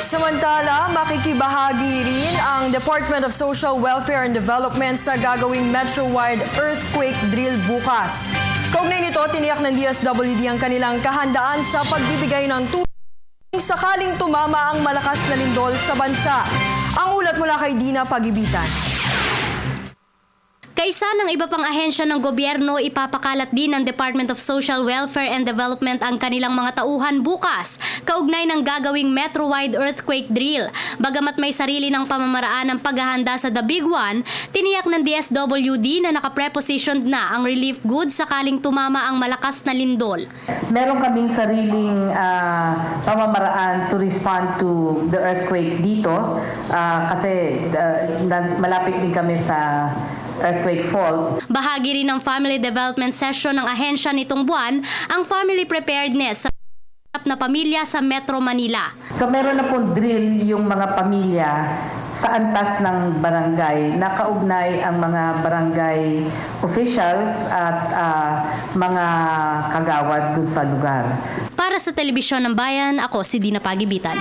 Samantala, makikibahagi rin ang Department of Social Welfare and Development sa gagawing metro-wide earthquake drill bukas. Kaugnay nito, tiniyak ng DSWD ang kanilang kahandaan sa pagbibigay ng tulong kung sakaling tumama ang malakas na lindol sa bansa. Ang ulat mula kay Dina Pagibitan. Kaisa ng iba pang ahensya ng gobyerno, ipapakalat din ng Department of Social Welfare and Development ang kanilang mga tauhan bukas, kaugnay ng gagawing metro-wide earthquake drill. Bagamat may sarili ng pamamaraan ng paghahanda sa The Big One, tiniyak ng DSWD na nakaprepositioned na ang relief goods sakaling tumama ang malakas na lindol. Meron kaming sariling pamamaraan to respond to the earthquake dito kasi malapit din kami sa earthquake fault. Bahagi rin ng Family Development Session ng ahensya nitong buwan ang family preparedness sa na pamilya sa Metro Manila. So meron na pong drill yung mga pamilya sa antas ng barangay. Nakaugnay ang mga barangay officials at mga kagawad dun sa lugar. Para sa Telebisyon ng Bayan, ako si Dina Pagibitan.